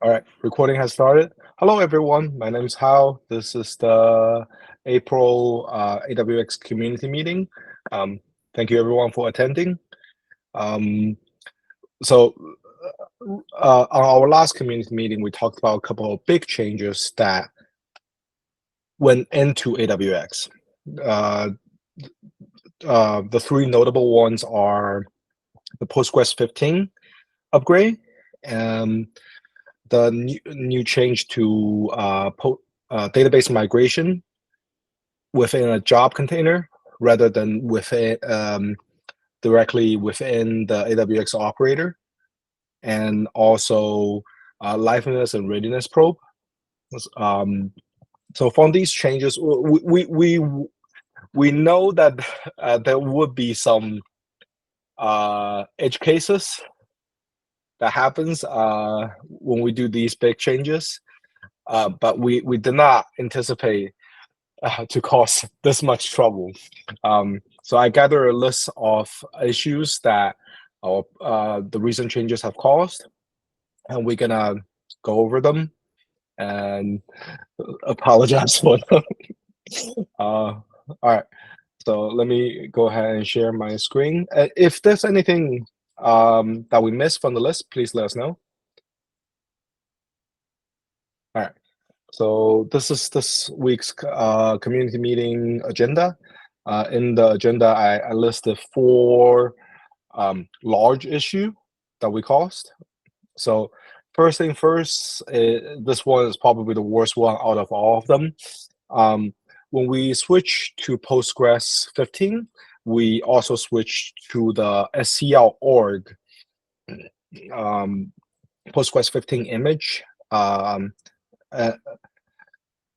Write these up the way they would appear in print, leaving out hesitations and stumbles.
All right, recording has started. Hello, everyone. My name is Hao. This is the April AWX Community Meeting. Thank you, everyone, for attending. On our last community meeting, we talked about a couple of big changes that went into AWX. The three notable ones are the postgres 15 upgrade, and the new change to database migration within a job container rather than within directly within the AWX operator, and also liveness and readiness probe. So from these changes, we know that there would be some edge cases that happens when we do these big changes, but we did not anticipate to cause this much trouble. So I gather a list of issues that the recent changes have caused, and we're gonna go over them and apologize for them. All right, so let me go ahead and share my screen. If there's anything that we missed from the list, please let us know. All right, so this is this week's community meeting agenda. In the agenda, I listed four large issue that we caused. So first thing first, this one is probably the worst one out of all of them. When we switch to Postgres 15, we also switched to the SCL Org Postgres 15 image. And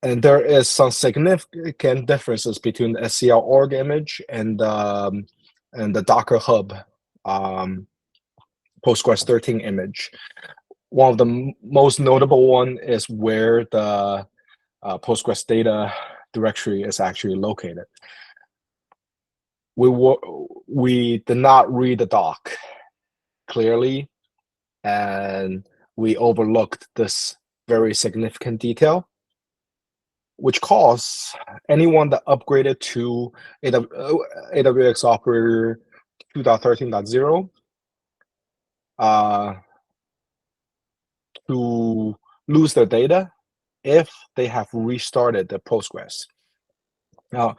there is some significant differences between the SCL Org image and the Docker Hub Postgres 13 image. One of the most notable one is where the Postgres data directory is actually located. We did not read the doc clearly, and we overlooked this very significant detail, which caused anyone that upgraded to AWX Operator 2.13.0 to lose their data if they have restarted the Postgres. Now,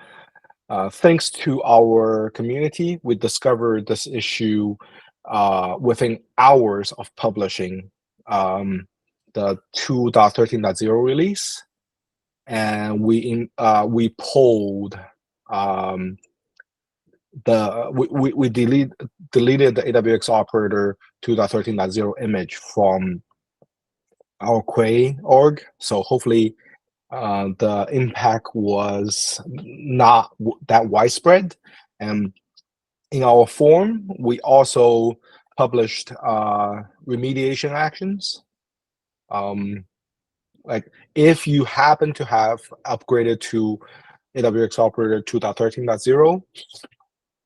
thanks to our community, we discovered this issue within hours of publishing the 2.13.0 release, and we pulled we deleted the AWX Operator 2.13.0 image from our Quay org. So hopefully the impact was not that widespread. And in our form, we also published remediation actions. Like if you happen to have upgraded to AWX Operator 2.13.0,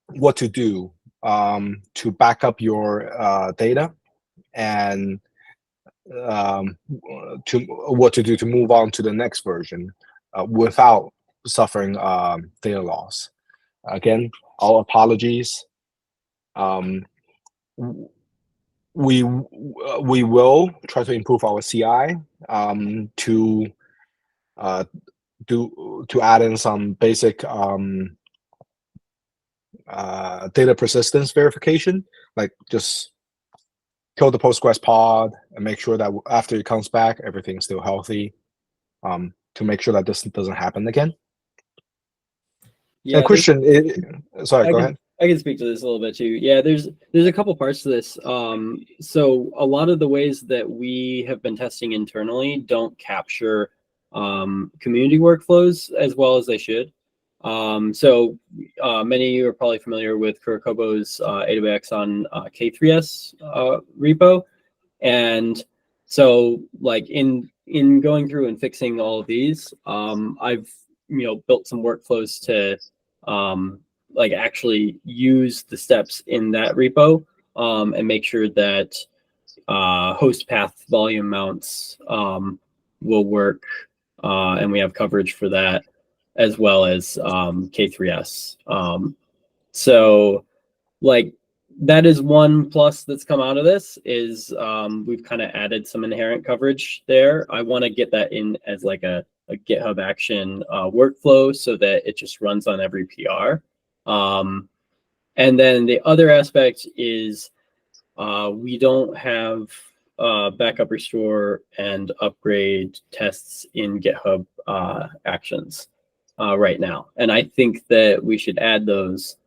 what to do to back up your data, and what to do to move on to the next version without suffering data loss. Again, our apologies. We will try to improve our CI to add in some basic data persistence verification, like just kill the Postgres pod and make sure that after it comes back, everything's still healthy, to make sure that this doesn't happen again. Yeah, and Christian, sorry, go ahead. I can speak to this a little bit too. Yeah, there's a couple parts to this. So a lot of the ways that we have been testing internally don't capture community workflows as well as they should. So many of you are probably familiar with Kurokobo's AWX on K3S repo. And so like in going through and fixing all of these, I've built some workflows to like actually use the steps in that repo and make sure that host path volume mounts will work, and we have coverage for that, as well as K3S. So like that is one plus that's come out of this is we've kind of added some inherent coverage there. I want to get that in as like a GitHub action workflow so that it just runs on every PR. And then the other aspect is we don't have backup, restore, and upgrade tests in GitHub actions right now. And I think that we should add those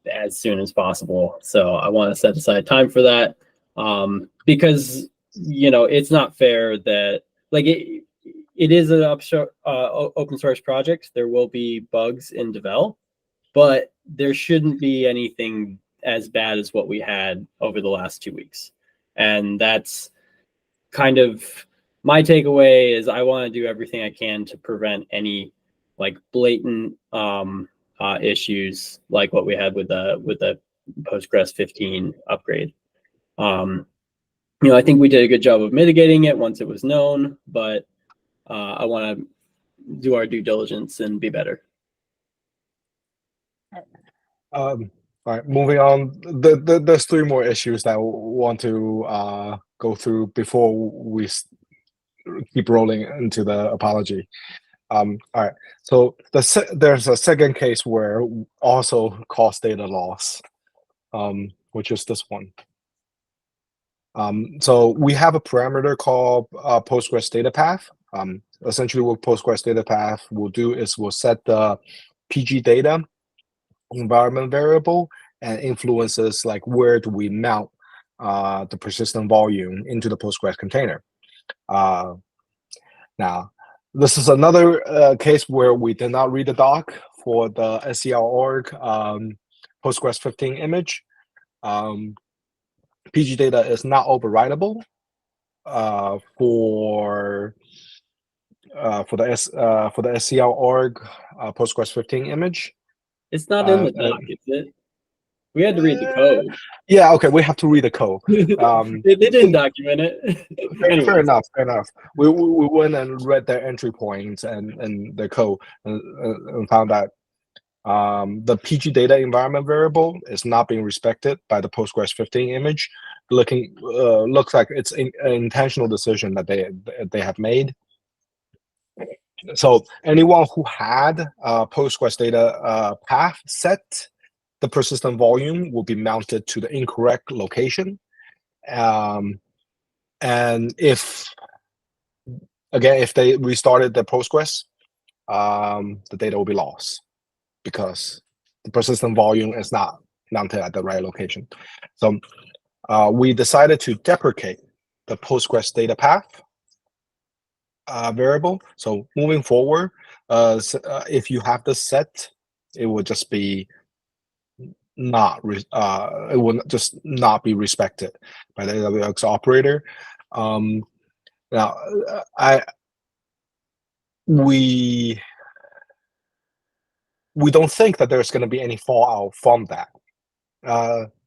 as soon as possible. So I want to set aside time for that because, you know, it's not fair that like it is an open source project. There will be bugs in devel, but there shouldn't be anything as bad as what we had over the last 2 weeks. And that's kind of my takeaway is I want to do everything I can to prevent any like blatant issues like what we had with the Postgres 15 upgrade. You know, I think we did a good job of mitigating it once it was known, but I want to do our due diligence and be better. All right, moving on. There's 3 more issues that I want to go through before we keep rolling into the apology. All right, so there's a second case where also caused data loss, which is this one. So we have a parameter called Postgres data path. Essentially, what Postgres data path will do is we'll set the PG data environment variable and influences like where do we mount the persistent volume into the Postgres container. Now, this is another case where we did not read the doc for the SCL Org Postgres 15 image. PG data is not overridable for the SCL Org Postgres 15 image. It's not in the doc, is it? We had to read the code. Yeah, okay, we have to read the code. They didn't document it. Fair enough. We went and read their entry points and the code and found that the PG data environment variable is not being respected by the Postgres 15 image. Looks like it's an intentional decision that they have made. So anyone who had Postgres data path set, the persistent volume will be mounted to the incorrect location. And if they restarted the Postgres, the data will be lost because the persistent volume is not mounted at the right location. So we decided to deprecate the Postgres data path variable. So moving forward, if you have this set, it will just be it will just not be respected by the AWX operator. Now, we don't think that there's going to be any fallout from that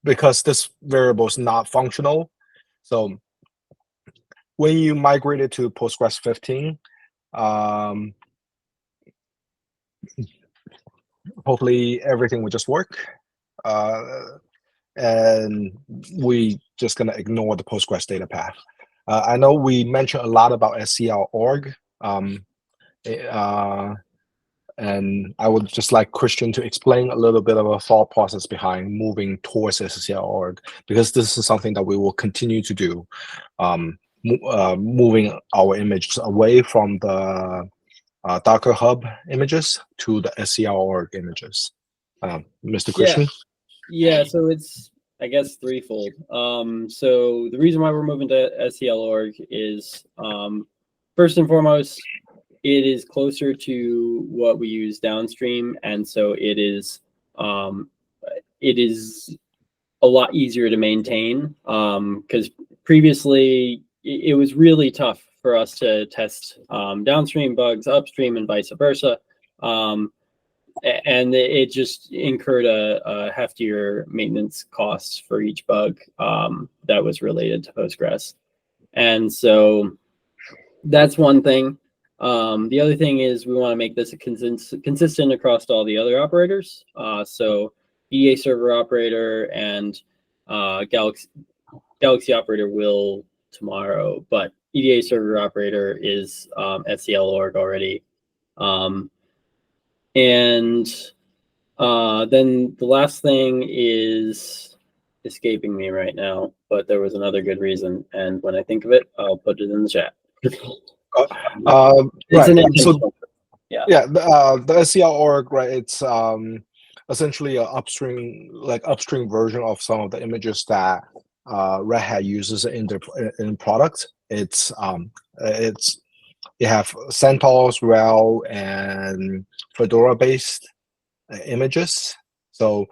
because this variable is not functional. So when you migrate it to Postgres 15, hopefully everything will just work. And we just gonna ignore the Postgres data path. I know we mentioned a lot about SCL Org, and I would just like Christian to explain a little bit of a thought process behind moving towards SCL Org, because this is something that we will continue to do, moving our images away from the Docker Hub images to the SCL Org images. Mr. Christian? Yeah, so it's, I guess, threefold. So the reason why we're moving to SCL Org is, first and foremost, it is closer to what we use downstream, and so it is a lot easier to maintain. Because previously it was really tough for us to test downstream bugs upstream and vice versa. and it just incurred a heftier maintenance cost for each bug that was related to Postgres. And so that's one thing. The other thing is we want to make this consistent across all the other operators. So EA server operator and Galaxy operator will tomorrow, but EDA server operator is SCL Org already. And then the last thing is escaping me right now, but there was another good reason. And when I think of it, I'll put it in the chat. It's an intentional. Yeah, the SCL org, right? It's essentially an upstream version of some of the images that Red Hat uses in product. It have CentOS, RHEL, and Fedora based images. So,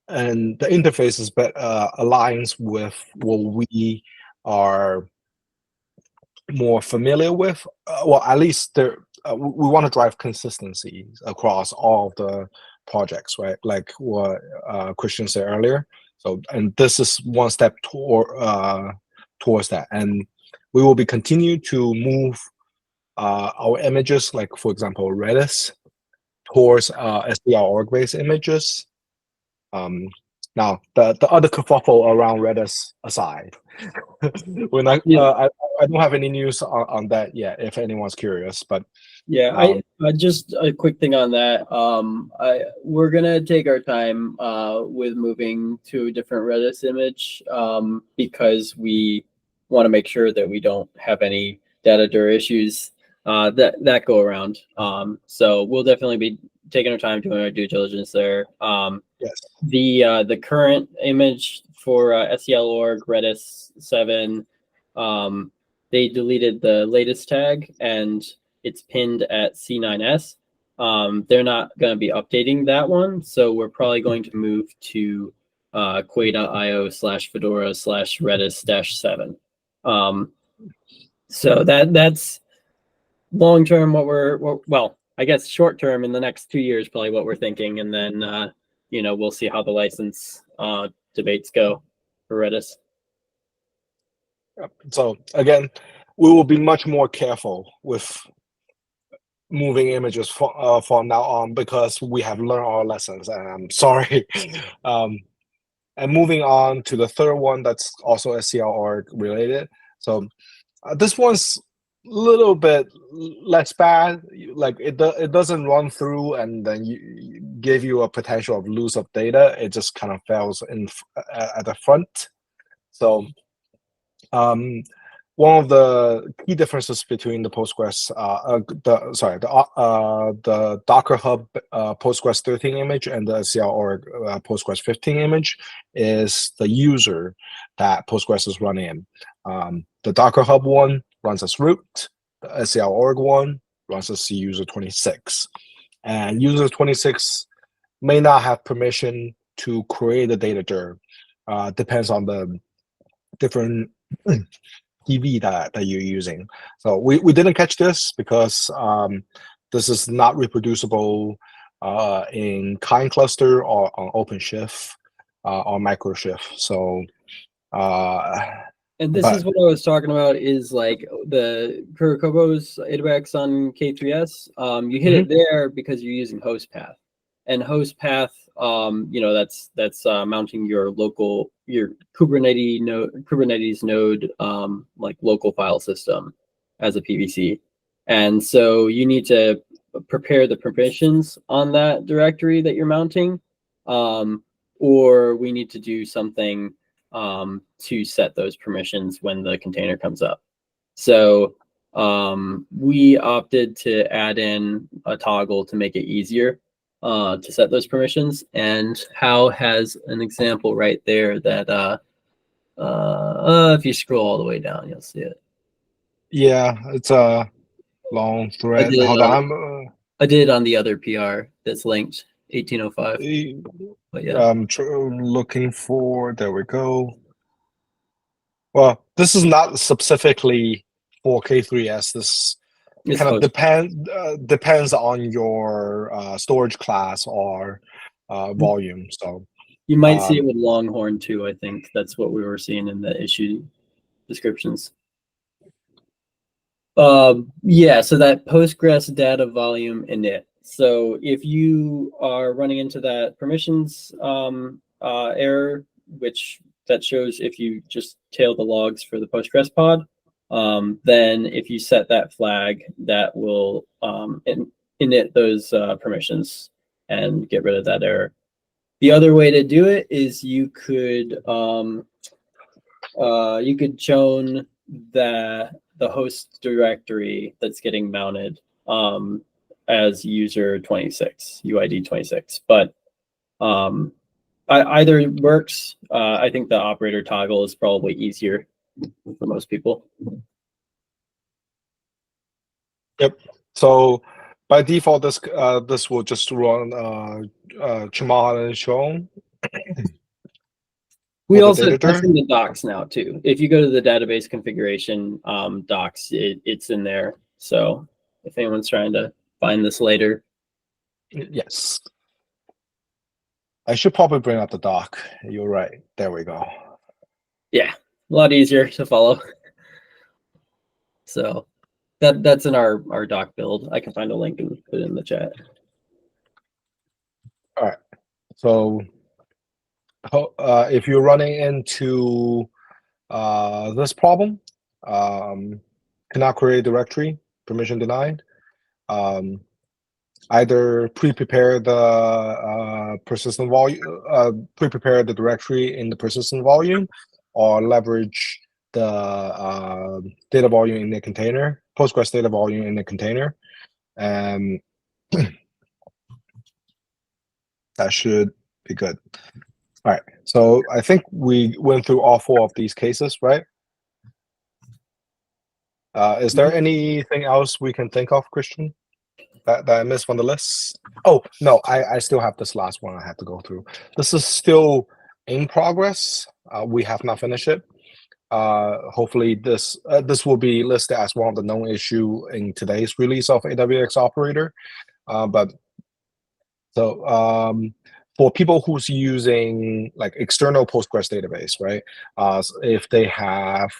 and the interface is aligns with what we are more familiar with. Well, at least there, we want to drive consistency across all of the projects, right? Like what Christian said earlier. So, and this is one step towards that. And we will be continue to move our images, like for example, Redis, towards SCL org based images. Now, the other kerfuffle around Redis aside, we're not. I don't have any news on that yet. If anyone's curious, but yeah, I just a quick thing on that. We're gonna take our time with moving to a different Redis image because we want to make sure that we don't have any data dir issues that go around. So we'll definitely be taking our time doing our due diligence there. yes. The current image for SCL Org Redis 7, they deleted the latest tag and it's pinned at C9S. They're not going to be updating that one, so we're probably going to move to Quay.io/Fedora/Redis-7. So that's long term well, I guess short term in the next 2 years, probably what we're thinking, and then we'll see how the license debates go for Redis. So again, we will be much more careful with moving images from now on because we have learned our lessons, and I'm sorry. And moving on to the third one, that's also SCL org related. So this one's a little bit less bad. Like it doesn't run through and then give you a potential of lose of data. It just kind of fails at the front. So one of the key differences between the Postgres, the Docker Hub Postgres 13 image and the SCL org Postgres 15 image is the user that Postgres is running in. The Docker Hub one runs as root. The SCL org one runs as user 26. And user 26 may not have permission to create a data dir. Depends on the different TV that you're using. So we didn't catch this because this is not reproducible in kind cluster or on OpenShift or microshift. So and this is what I was talking about is like the Kurokobo's AWX on K3S. You hit it there because you're using host path, and host path, that's mounting your Kubernetes node, like local file system as a PVC. And so you need to prepare the permissions on that directory that you're mounting, or we need to do something to set those permissions when the container comes up. So we opted to add in a toggle to make it easier to set those permissions. And Hao has an example right there that if you scroll all the way down, you'll see it. Yeah, it's a long thread. Hold on. I did on the other PR that's linked, 1805. But yeah. I'm looking for, there we go. Well, this is not specifically for K3S. This It's kind of Postgres. depends on your storage class or volume. So You might see it with Longhorn too. I think that's what we were seeing in the issue descriptions. Yeah, so that Postgres data volume init. So if you are running into that permissions error, which that shows if you just tail the logs for the Postgres pod, then if you set that flag, that will init those permissions and get rid of that error. The other way to do it is you could chown the host directory that's getting mounted as user 26, UID 26. But either works. I think the operator toggle is probably easier for most people. Yep. So by default, this will just run Chimala and Shown. We also that's in the docs now too. If you go to the database configuration docs, it's in there. So if anyone's trying to find this later. Yes. I should probably bring up the doc. You're right. There we go. Yeah, a lot easier to follow. So that's in our doc build. I can find a link and put it in the chat. All right. So if you're running into this problem, cannot create directory, permission denied, either pre-prepare the persistent volume, pre-prepare the directory in the persistent volume, or leverage the data volume in the container, Postgres data volume in the container, and that should be good. All right, so I think we went through all 4 of these cases, right? Is there anything else we can think of, Christian, that I missed from the list? Oh, no, I still have this last one I have to go through. This is still in progress. We have not finished it. Hopefully this will be listed as one of the known issue in today's release of AWX Operator. But so for people who's using like external Postgres database, right? So if they have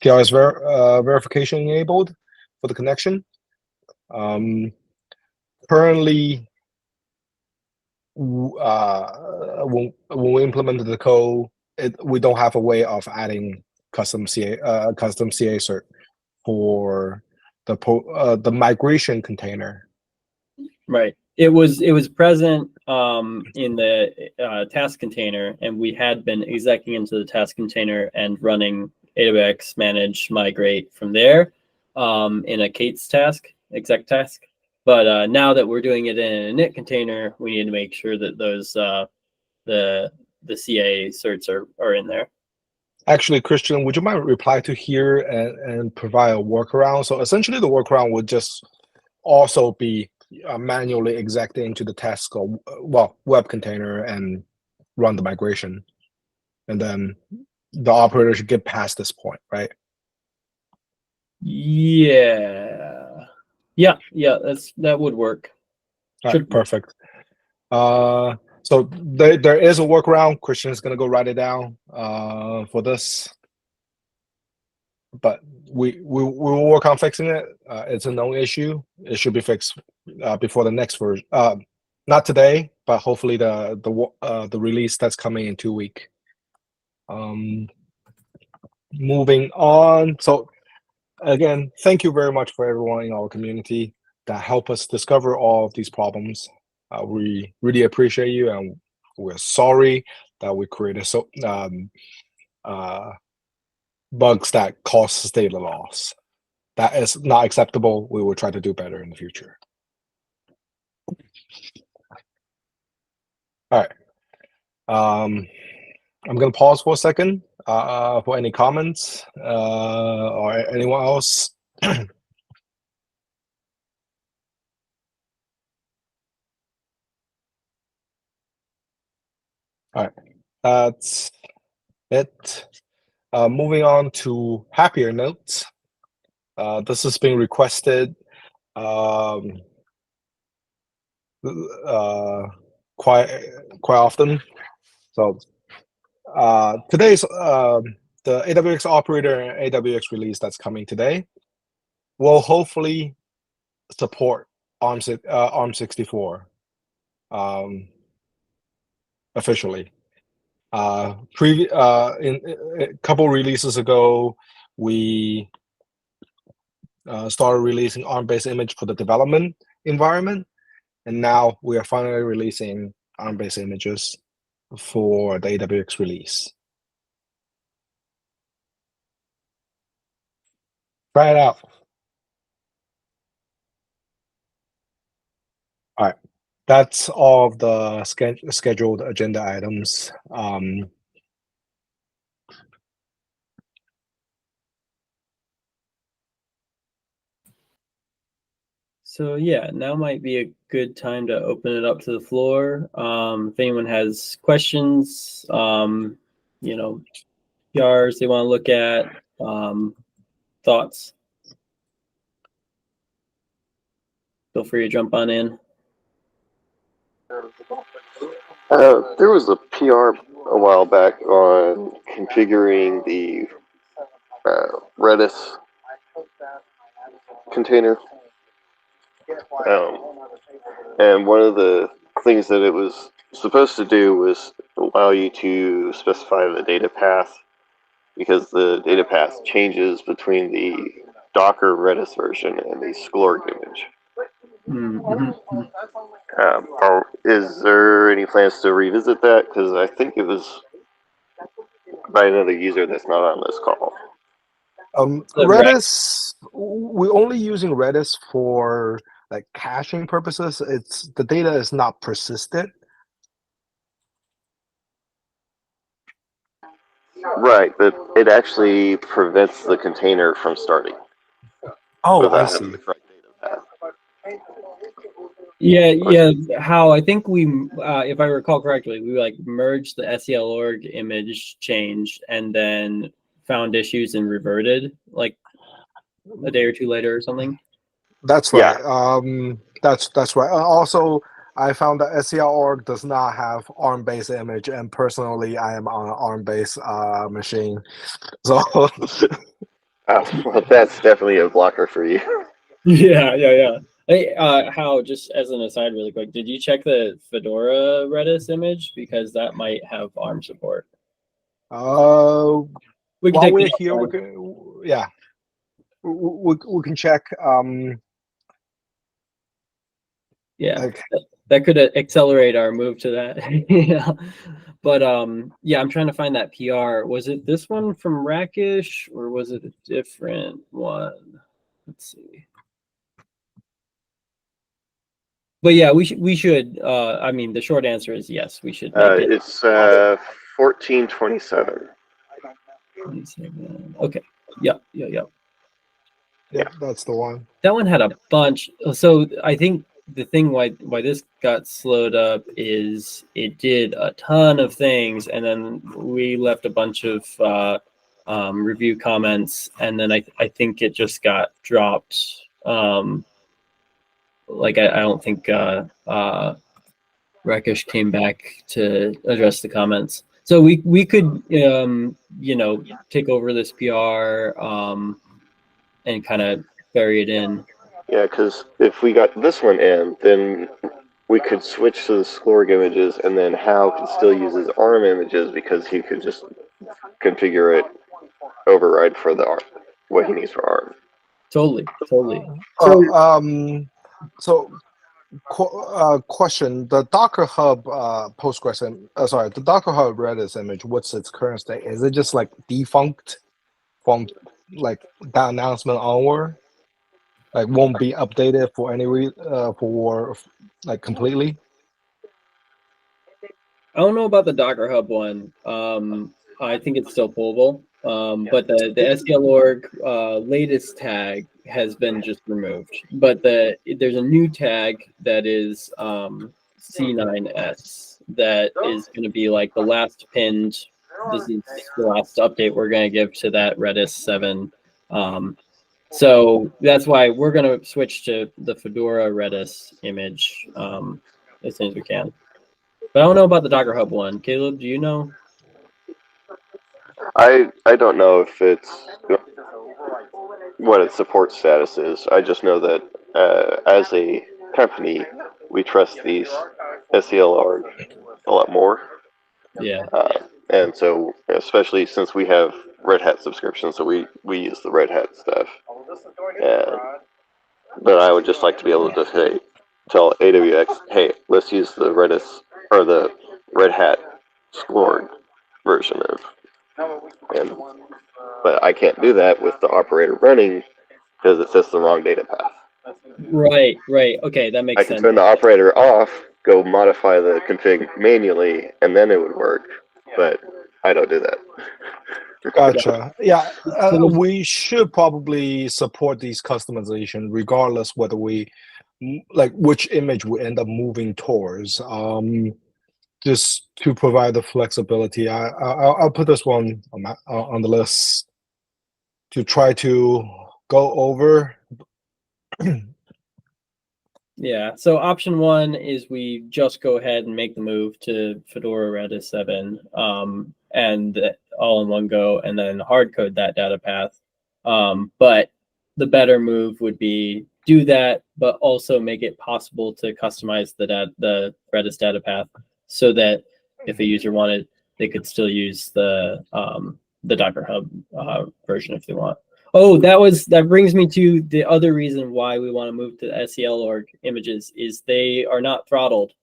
TLS verification enabled for the connection, currently when we implemented the code, we don't have a way of adding custom CA cert for the migration container. Right. It was present in the task container, and we had been execing into the task container and running AWX manage migrate from there in a Kate's task, exec task. But now that we're doing it in a init container, we need to make sure that those the CA certs are in there. Actually, Christian, would you mind reply to here and provide a workaround? So essentially, the workaround would just also be manually execting into the task or web container and run the migration, and then the operator should get past this point, right? Yeah, that would work. All right, perfect. So there is a workaround. Christian is gonna go write it down for this, but we will work on fixing it. It's a known issue. It should be fixed before the next version. Not today, but hopefully the release that's coming in 2 weeks. Moving on. So again, thank you very much for everyone in our community that help us discover all of these problems. We really appreciate you, and we're sorry that we created bugs that cause data loss. That is not acceptable. We will try to do better in the future. All right. I'm going to pause for a second for any comments or anyone else. All right. That's it. Moving on to happier notes. This is being requested quite often. So today's the AWX operator and AWX release that's coming today will hopefully support ARM64 officially. In a couple releases ago, we started releasing ARM-based image for the development environment, and now we are finally releasing ARM-based images for the AWX release. Try it out. All right, that's all of the scheduled agenda items. So yeah, now might be a good time to open it up to the floor. If anyone has questions, you know, PRs they want to look at, thoughts, feel free to jump on in. There was a PR a while back on configuring the Redis container. And one of the things that it was supposed to do was allow you to specify the data path, because the data path changes between the Docker Redis version and the SCL Org image. Is there any plans to revisit that? Because I think it was by another user that's not on this call. Redis, we're only using Redis for like caching purposes. The data is not persistent. Right, but it actually prevents the container from starting. Oh, I see. Yeah. How I think we, if I recall correctly, we like merged the SCL Org image change and then found issues and reverted like a day or two later or something. That's right. Yeah. That's right. Also, I found that SCL Org does not have ARM-based image, and personally, I am on an ARM-based machine. So, well, that's definitely a blocker for you. Yeah. Hey, Hao, just as an aside really quick, did you check the Fedora Redis image? Because that might have ARM support. While we're here, we can check. Yeah, that could accelerate our move to that. Yeah. But yeah, I'm trying to find that PR. Was it this one from Rakish or was it a different one? Let's see. But yeah, we should. I mean, the short answer is yes. We should. It's 1427. 27. Okay. Yeah. Yeah, that's the one. That one had a bunch. So I think the thing why this got slowed up is it did a ton of things, and then we left a bunch of review comments, and then I think it just got dropped. Like I don't think Rakesh came back to address the comments. So we could you know, take over this PR and kind of bury it in. Yeah, because if we got this one in, then we could switch to the SCL Org images, and then Hal could still use his ARM images because he could just configure it, override for the ARM, what he needs for ARM. Totally. Question: the Docker Hub Postgres and the Docker Hub Redis image. What's its current state? Is it just like defunct from like that announcement onward? Like won't be updated for any for like completely? I don't know about the Docker Hub one. I think it's still pullable. But the SCL Org latest tag has been just removed. But there's a new tag that is C9S that is going to be like the last pinned. This is the last update we're going to give to that Redis 7 So that's why we're going to switch to the Fedora Redis image as soon as we can. But I don't know about the Docker Hub one. Caleb, do you know? I don't know if it's what its support status is. I just know that as a company, we trust these SCL Org a lot more. Yeah. And so, especially since we have Red Hat subscriptions, so we use the Red Hat stuff. But I would just like to be able to say, tell AWX, hey, let's use the Redis or the Red Hat SCL version of. But I can't do that with the operator running because it sets the wrong data path. Right. Okay, that makes I can sense. turn the operator off, go modify the config manually, and then it would work. But I don't do that. Gotcha. Yeah, So we should probably support these customization regardless whether we like which image we end up moving towards. Just to provide the flexibility, I'll put this one on the list to try to go over. yeah, so option one is we just go ahead and make the move to Fedora Redis 7 and all in one go, and then hard code that data path. But the better move would be do that, but also make it possible to customize the Redis data path so that if a user wanted, they could still use the Docker Hub version if they want. Oh, that brings me to the other reason why we want to move to the SCL Org images is they are not throttled.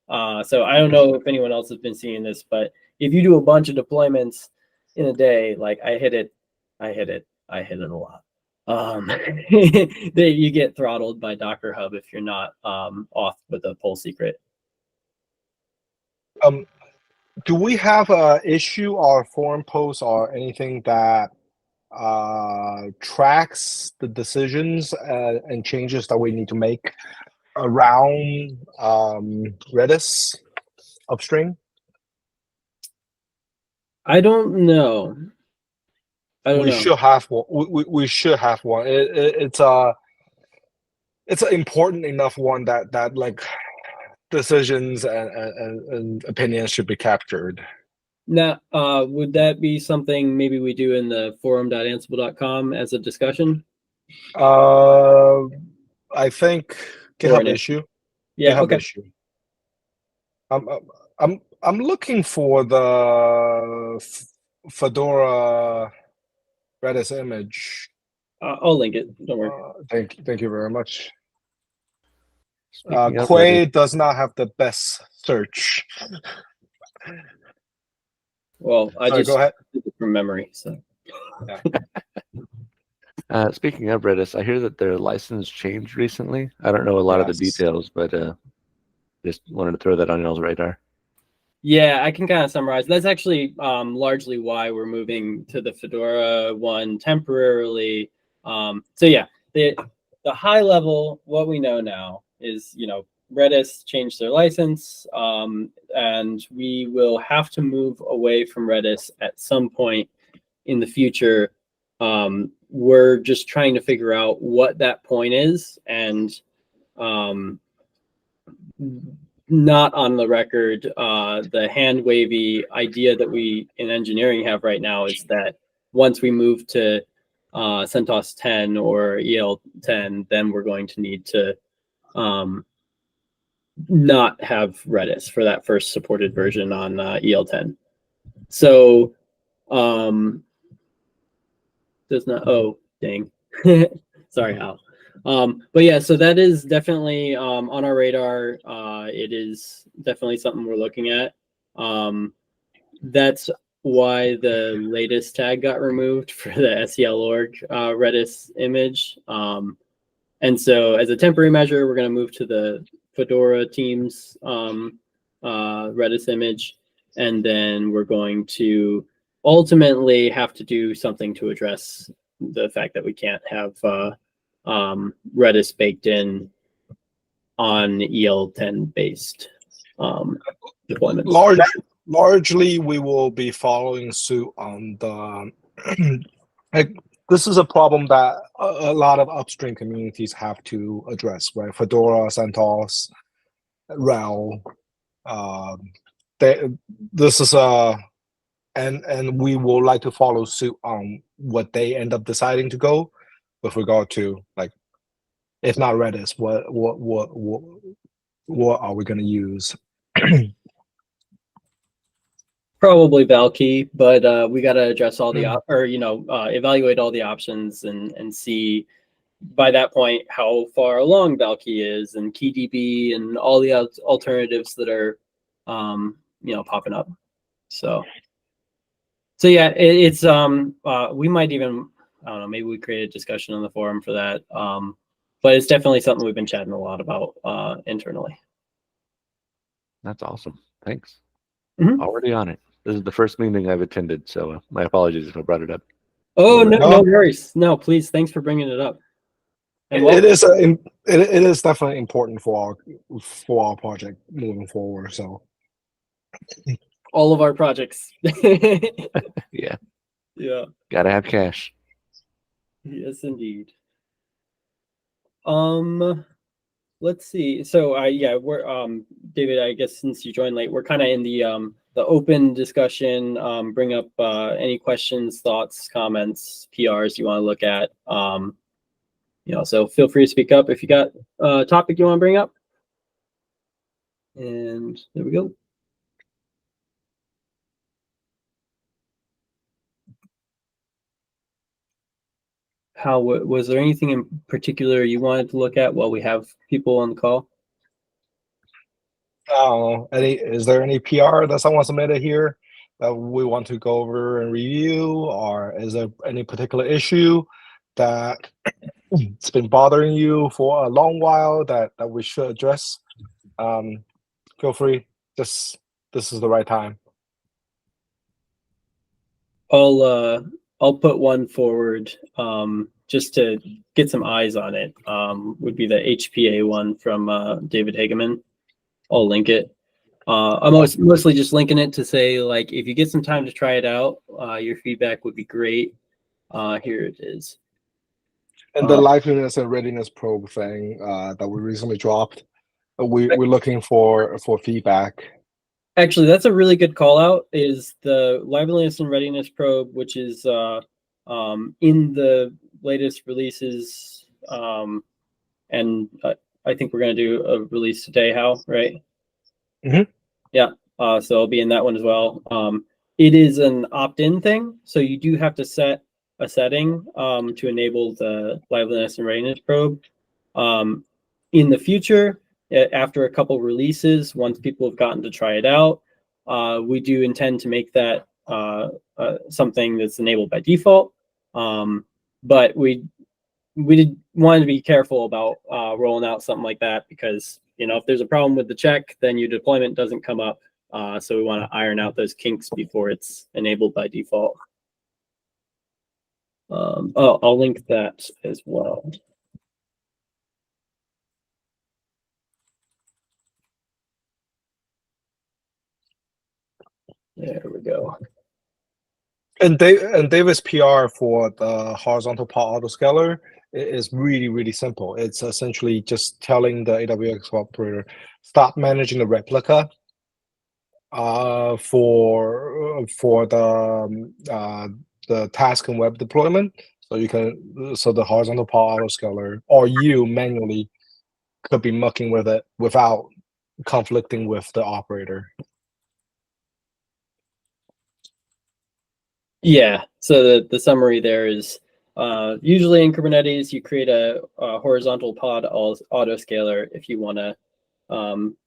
So I don't know if anyone else has been seeing this, but if you do a bunch of deployments in a day, like I hit it a lot. You get throttled by Docker Hub if you're not off with a pull secret. Do we have a issue or forum post or anything that tracks the decisions and changes that we need to make around Redis upstream? I don't know. We should have one. We should have one. It's an important enough one that like decisions and opinions should be captured. Now, would that be something maybe we do in the forum.ansible.com as a discussion? I think GitHub issue. Yeah. GitHub Okay. issue. I'm looking for the Fedora Redis image. I'll link it. Don't worry. Thank you very much. Speaking of Quay Redis, does not have the best search. Well, I Sorry, just go ahead. did it from memory. So. speaking of Redis, I hear that their license changed recently. I don't know a lot of the details, but just wanted to throw that on y'all's radar. Yeah, I can kind of summarize. That's actually largely why we're moving to the Fedora one temporarily. So yeah, the high level, what we know now is, Redis changed their license, and we will have to move away from Redis at some point in the future. We're just trying to figure out what that point is, and not on the record. The hand wavy idea that we in engineering have right now is that once we move to CentOS 10 or EL 10, then we're going to need to not have Redis for that first supported version on EL 10. So does not. Oh, dang. Sorry, Hal. But yeah, so that is definitely on our radar. It is definitely something we're looking at. That's why the latest tag got removed for the SCL Org Redis image. And so as a temporary measure, we're going to move to the Fedora team's Redis image. And then we're going to ultimately have to do something to address the fact that we can't have Redis baked in on EL10 based deployments. Largely, we will be following suit on the this is a problem that a lot of upstream communities have to address, right? Fedora, CentOS, RHEL. This is and we will like to follow suit on what they end up deciding to go with regard to, like, if not Redis, what are we going to use? Probably Valkey, but we got to address all the evaluate all the options and see by that point how far along Valkey is, and KeyDB and all the alternatives that are popping up. So yeah, it's we might even, I don't know, maybe we create a discussion on the forum for that. But it's definitely something we've been chatting a lot about internally. That's awesome. Thanks. Mm-hmm. Already on it. This is the first meeting I've attended, so my apologies if I brought it up. Oh, no worries. No, please. Thanks for bringing it up. And it is definitely important for our project moving forward. So all of our projects. Yeah. Yeah. Gotta have cash. Yes, indeed. Let's see. So we're David, I guess since you joined late, we're kind of in the open discussion. Bring up any questions, thoughts, comments, PRs you want to look at. So feel free to speak up if you got a topic you want to bring up. And there we go. How was there anything in particular you wanted to look at while we have people on the call? Is there any PR that someone submitted here that we want to go over and review, or is there any particular issue that it's been bothering you for a long while that we should address? Feel free. This is the right time. I'll put one forward just to get some eyes on it. Would be the HPA one from David Hageman. I'll link it. I'm mostly just linking it to say, like, if you get some time to try it out, your feedback would be great. Here it is. And the liveliness and readiness probe thing that we recently dropped, we're looking for feedback. Actually, that's a really good call out, is the liveliness and readiness probe, which is in the latest releases. And I think we're going to do a release today, Hao, right? Mm-hmm. Yeah. So I'll be in that one as well. It is an opt-in thing, so you do have to set a setting to enable the liveliness and readiness probe. In the future, after a couple releases, once people have gotten to try it out, we do intend to make that something that's enabled by default. But we did want to be careful about rolling out something like that, because if there's a problem with the check, then your deployment doesn't come up. So we want to iron out those kinks before it's enabled by default. I'll link that as well. There we go. And David's PR for the horizontal pod autoscaler is really, really simple. It's essentially just telling the AWX operator, stop managing the replica for the task and web deployment. So the horizontal pod autoscaler, or you manually, could be mucking with it without conflicting with the operator. Yeah, so the summary there is usually in Kubernetes, you create a horizontal pod autoscaler if you want to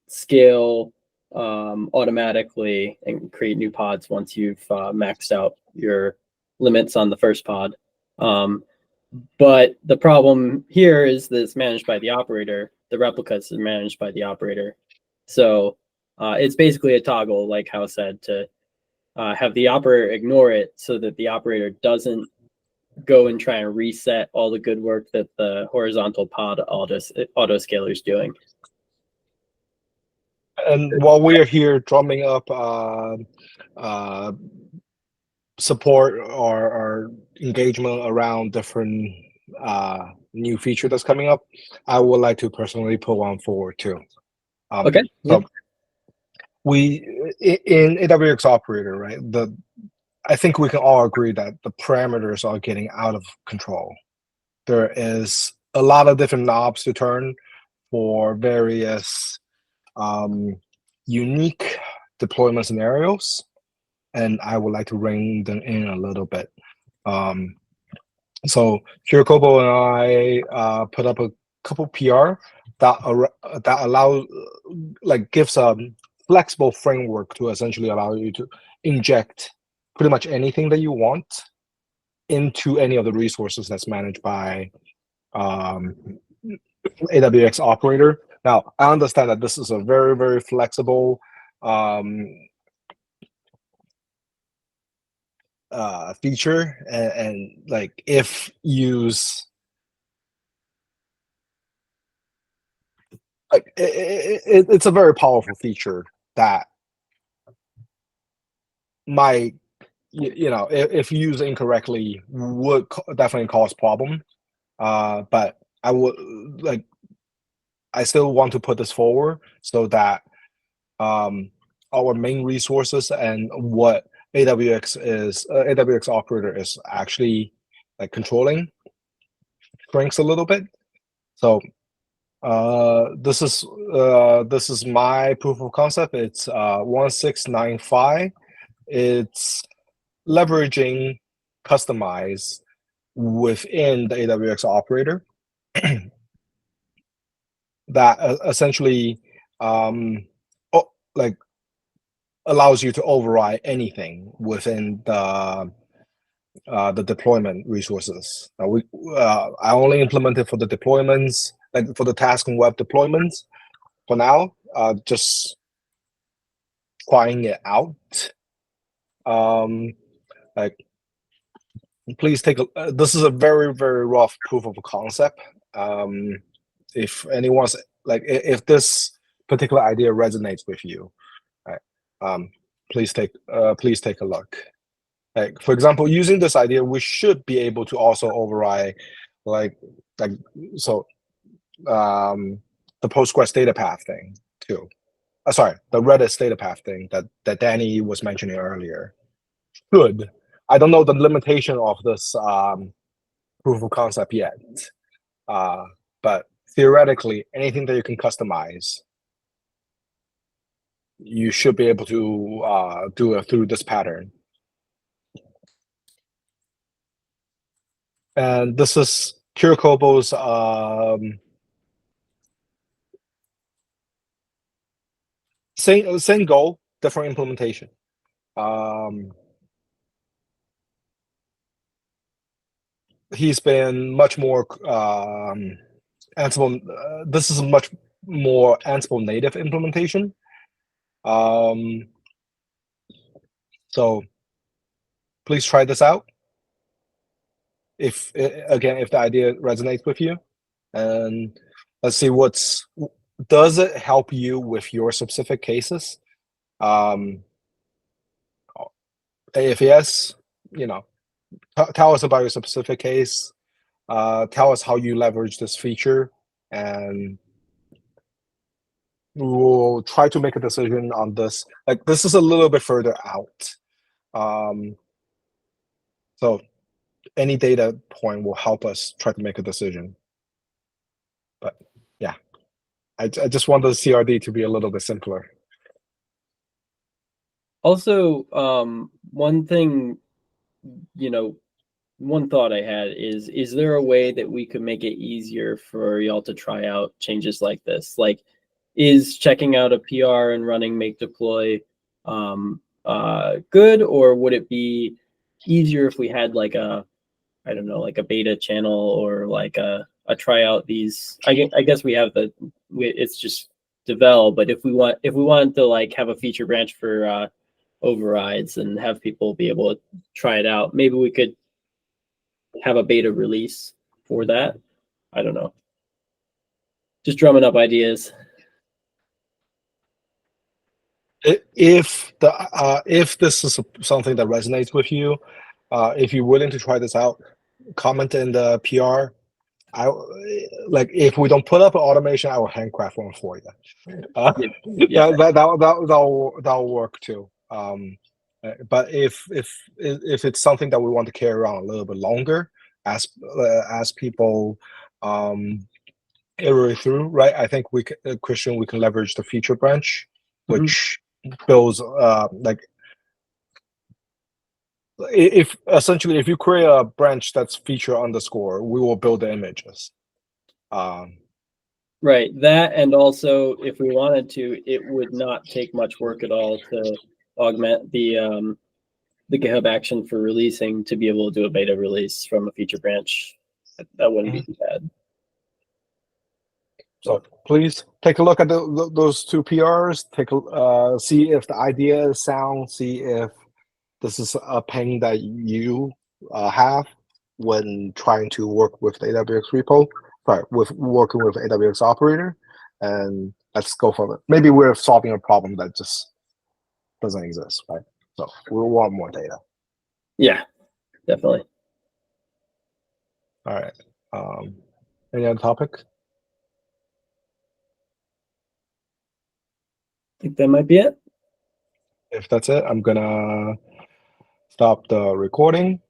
scale automatically and create new pods once you've maxed out your limits on the first pod. But the problem here is that it's managed by the operator. The replicas are managed by the operator. So it's basically a toggle, like Hao said, to have the operator ignore it so that the operator doesn't go and try and reset all the good work that the horizontal pod autoscaler is doing. And while we are here drumming up support or engagement around different new feature that's coming up, I would like to personally put one forward too. Okay. So we in AWX operator, right? I think we can all agree that the parameters are getting out of control. There is a lot of different knobs to turn for various unique deployment scenarios, and I would like to rein them in a little bit. So Hirokobo and I put up a couple PR that allows, like, gives a flexible framework to essentially allow you to inject pretty much anything that you want into any of the resources that's managed by AWX operator. Now, I understand that this is a very, very flexible feature, and like if used, like it's a very powerful feature that might, if used incorrectly, would definitely cause problem. But I still want to put this forward so that our main resources and what AWX operator is actually like controlling shrinks a little bit. So this is my proof of concept. It's 1695. It's leveraging customize within the AWX operator that essentially like allows you to override anything within the deployment resources. I only implemented for the deployments, like for the task and web deployments for now, just trying it out. Like, please take a, this is a very, very rough proof of concept. If anyone's like, if this particular idea resonates with you, right, please take a look. Like, for example, using this idea, we should be able to also override, so the Postgres data path thing too. Sorry, the Redis data path thing that Danny was mentioning earlier. Should, I don't know the limitation of this proof of concept yet, but theoretically, anything that you can customize, you should be able to do it through this pattern. And this is Hirokobo's same goal, different implementation. He's been much more Ansible. This is a much more Ansible native implementation. So please try this out. If the idea resonates with you, and let's see does it help you with your specific cases? If yes, tell us about your specific case. Tell us how you leverage this feature, and we'll try to make a decision on this. Like, this is a little bit further out. So any data point will help us try to make a decision. But yeah, I just want the CRD to be a little bit simpler. Also, one thing, one thought I had is there a way that we could make it easier for y'all to try out changes like this? Like, is checking out a PR and running make deploy good, or would it be easier if we had like a, I don't know, like a beta channel, or like a try out these? I guess we have it's just develop, but if we want to like have a feature branch for overrides and have people be able to try it out, maybe we could have a beta release for that. I don't know. Just drumming up ideas. If this is something that resonates with you, if you're willing to try this out, comment in the PR. If we don't put up an automation, I will handcraft one for you. Yeah. That'll work too. But if it's something that we want to carry around a little bit longer, as people iterate through, right? I think Christian, we can leverage the feature branch, which builds if essentially if you create a branch that's feature underscore, we will build the images. Right. That, and also if we wanted to, it would not take much work at all to augment the GitHub action for releasing to be able to do a beta release from a feature branch. That wouldn't be too bad. So please take a look at those two PRs. See if the idea is sound. See if this is a pain that you have when trying to work with the AWX repo, working with AWX operator, and let's go from it. Maybe we're solving a problem that just doesn't exist, right? So we want more data. Yeah, definitely. All right. Any other topic? I think that might be it. If that's it, I'm gonna stop the recording.